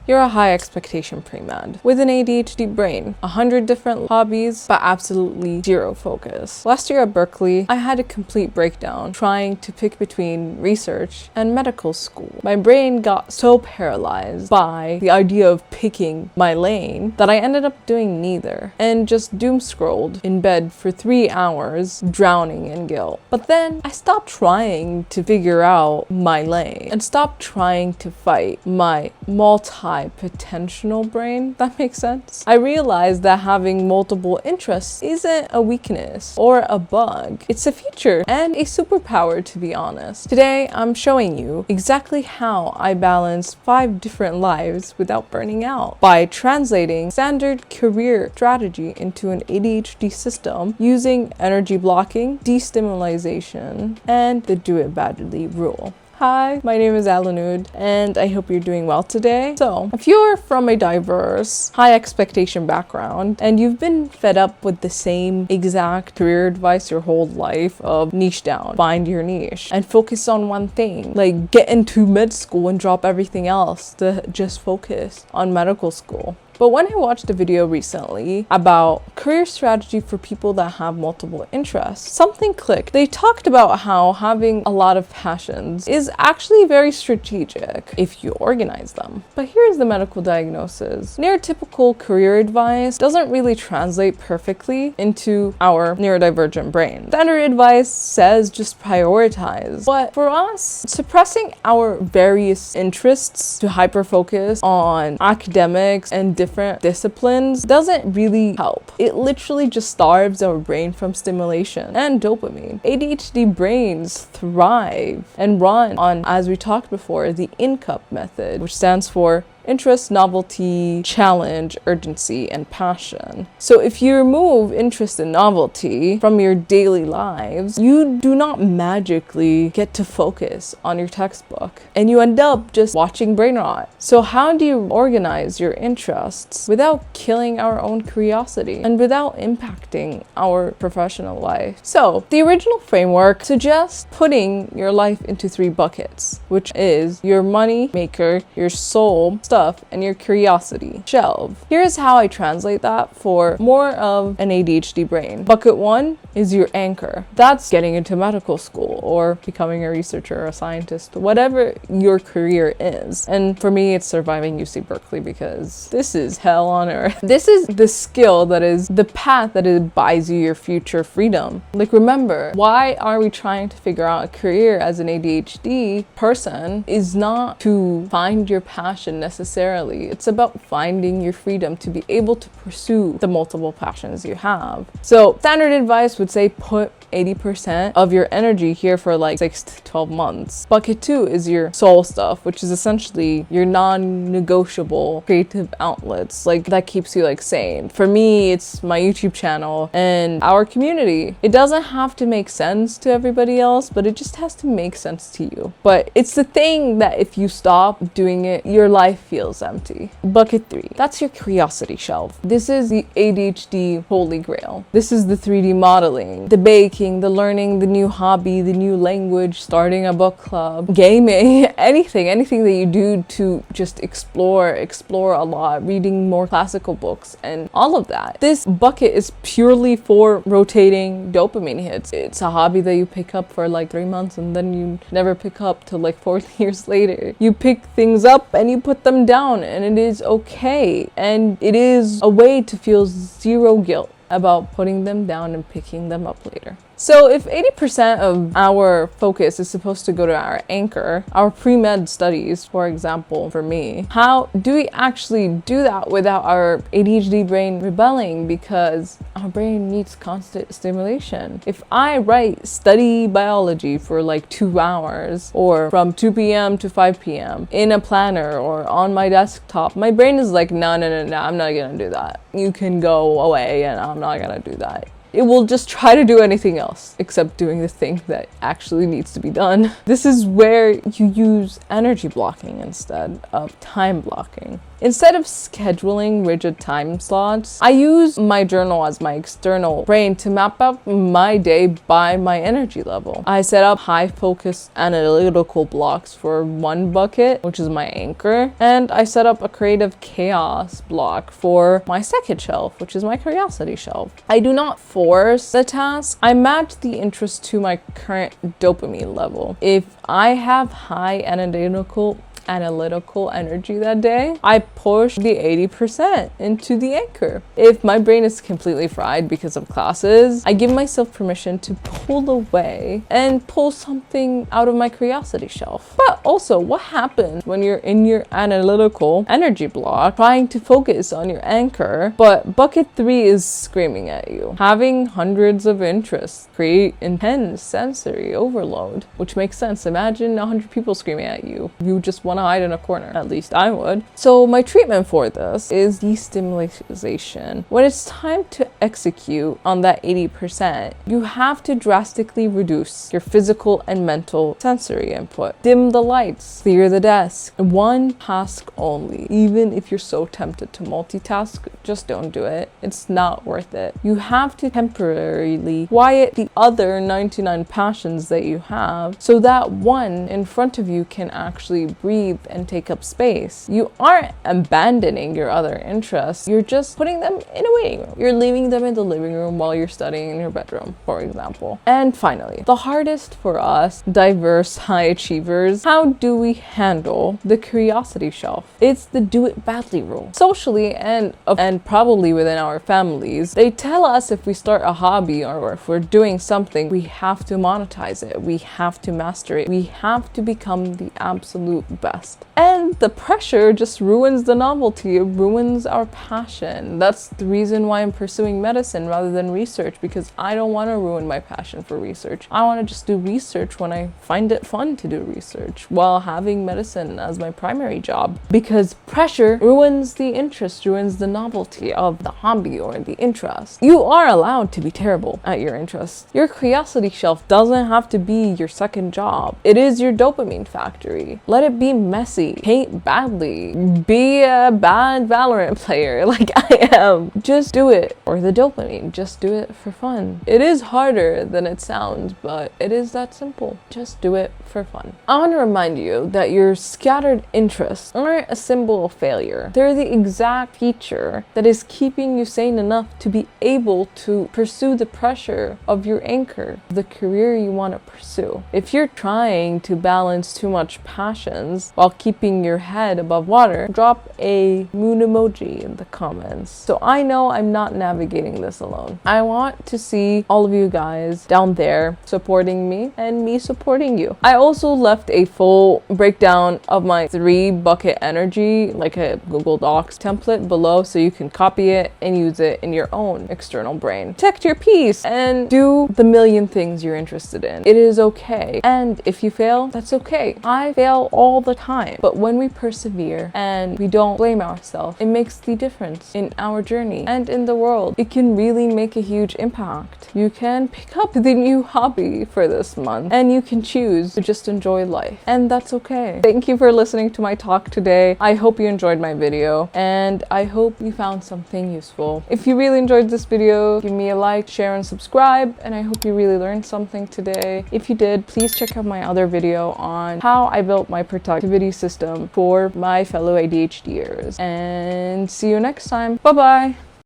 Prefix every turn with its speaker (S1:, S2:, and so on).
S1: You're a high expectation pre-med with an ADHD brain, 100 different hobbies, but absolutely zero focus. Last year at Berkeley, I had a complete breakdown trying to pick between research and medical school. My brain got so paralyzed by the idea of picking my lane that I ended up doing neither and just doom scrolled in bed for 3 hours, drowning in guilt. But then I stopped trying to figure out my lane and stopped trying to fight my multi-potential brain. That makes sense. I realized that having multiple interests isn't a weakness or a bug. It's a feature and a superpower, to be honest. Today, I'm showing you exactly how I balance 5 different lives without burning out by translating standard career strategy into an ADHD system using energy blocking, destimulation, and the do it badly rule. Hi, my name is Alanud, and I hope you're doing well today. So, if you're from a diverse, high expectation background, and you've been fed up with the same exact career advice your whole life of niche down, find your niche, and focus on one thing, like get into med school and drop everything else to just focus on medical school. But when I watched a video recently about career strategy for people that have multiple interests, something clicked. They talked about how having a lot of passions is actually very strategic if you organize them. But here's the medical diagnosis. Neurotypical career advice doesn't really translate perfectly into our neurodivergent brain. Standard advice says just prioritize. But for us, suppressing our various interests to hyper-focus on academics and different disciplines doesn't really help. It literally just starves our brain from stimulation and dopamine. ADHD brains thrive and run on, as we talked before, the INCUP method, which stands for interest, novelty, challenge, urgency, and passion. So if you remove interest and novelty from your daily lives, you do not magically get to focus on your textbook and you end up just watching brain rot. So how do you organize your interests without killing our own curiosity and without impacting our professional life? So the original framework suggests putting your life into 3 buckets, which is your money maker, your soul stuff, and your curiosity shelf. Here's how I translate that for more of an ADHD brain. Bucket 1 is your anchor. That's getting into medical school or becoming a researcher or a scientist, whatever your career is. And for me, it's surviving UC Berkeley because this is hell on earth. This is the skill that is the path that it buys you your future freedom. Like, remember, why are we trying to figure out a career as an ADHD person is not to find your passion necessarily. It's about finding your freedom to be able to pursue the multiple passions you have. So standard advice would say put 80% of your energy here for like 6 to 12 months. Bucket 2 is your soul stuff, which is essentially your non-negotiable creative outlets, like that keeps you like sane. For me, it's my YouTube channel and our community. It doesn't have to make sense to everybody else, but it just has to make sense to you. But it's the thing that if you stop doing it, your life feels empty. Bucket 3, that's your curiosity shelf. This is the ADHD holy grail. This is the 3D modeling, the baking, the learning, the new hobby, the new language, starting a book club, gaming, anything that you do to just explore a lot, reading more classical books and all of that. This bucket is purely for rotating dopamine hits. It's a hobby that you pick up for like 3 months and then you never pick up till like 4 years later. You pick things up and you put them down and it is okay. And it is a way to feel zero guilt about putting them down and picking them up later. So if 80% of our focus is supposed to go to our anchor, our pre-med studies, for example, for me, how do we actually do that without our ADHD brain rebelling? Because our brain needs constant stimulation. If I study biology for like 2 hours or from 2 p.m. to 5 p.m. in a planner or on my desktop, my brain is like, no, I'm not gonna do that. You can go away and I'm not gonna do that. it will just try to do anything else except doing the thing that actually needs to be done. This is where you use energy blocking instead of time blocking. Instead of scheduling rigid time slots, I use my journal as my external brain to map out my day by my energy level. I set up high focus analytical blocks for one bucket, which is my anchor, and I set up a creative chaos block for my second shelf, which is my curiosity shelf. I do not force the task. I match the interest to my current dopamine level. If I have high analytical energy that day, I push the 80% into the anchor. If my brain is completely fried because of classes, I give myself permission to pull away and pull something out of my curiosity shelf. But also, what happens when you're in your analytical energy block trying to focus on your anchor, but bucket 3 is screaming at you? Having hundreds of interests create intense sensory overload, which makes sense. Imagine 100 people screaming at you. You just want to hide in a corner. At least I would. So my treatment for this is destimulation. When it's time to execute on that 80%, you have to drastically reduce your physical and mental sensory input. Dim the lights, clear the desk. One task only. Even if you're so tempted to multitask, just don't do it. It's not worth it. You have to temporarily quiet the other 99 passions that you have so that one in front of you can actually breathe and take up space. You aren't abandoning your other interests, you're just putting them in a waiting room. You're leaving them in the living room while you're studying in your bedroom, for example. And finally, the hardest for us diverse high achievers, how do we handle the curiosity shelf? It's the do it badly rule. Socially and probably within our families, they tell us if we start a hobby or if we're doing something, we have to monetize it, we have to master it, we have to become the absolute best. And the pressure just ruins the novelty, it ruins our passion. That's the reason why I'm pursuing medicine rather than research, because I don't want to ruin my passion for research. I want to just do research when I find it fun to do research while having medicine as my primary job, because pressure ruins the interest, ruins the novelty of the hobby or the interest. You are allowed to be terrible at your interest. Your curiosity shelf doesn't have to be your second job. It is your dopamine factory. Let it be messy, paint badly, be a bad Valorant player like I am. Just do it for the dopamine. Just do it for fun. It is harder than it sounds, but it is that simple. Just do it for fun. I want to remind you that your scattered interests aren't a symbol of failure. They're the exact feature that is keeping you sane enough to be able to pursue the pressure of your anchor, the career you want to pursue. If you're trying to balance too much passions while keeping your head above water, drop a moon emoji in the comments so I know I'm not navigating this alone. I want to see all of you guys down there supporting me and me supporting you. I also left a full breakdown of my 3 bucket energy, like a Google Docs template below, so you can copy it and use it in your own external brain. Protect your peace and do the million things you're interested in. It is okay. And if you fail, that's okay. I fail all the time. But when we persevere and we don't blame ourselves, it makes the difference in our journey and in the world. It can really make a huge impact. You can pick up the new hobby for this month and you can choose to just enjoy life. And that's okay. Thank you for listening to my talk today. I hope you enjoyed my video and I hope you found something useful. If you really enjoyed this video, give me a like, share, and subscribe. And I hope you really learned something today. If you did, please check out my other video on how I built my productivity system for my fellow ADHDers. And see you next time. Bye-bye.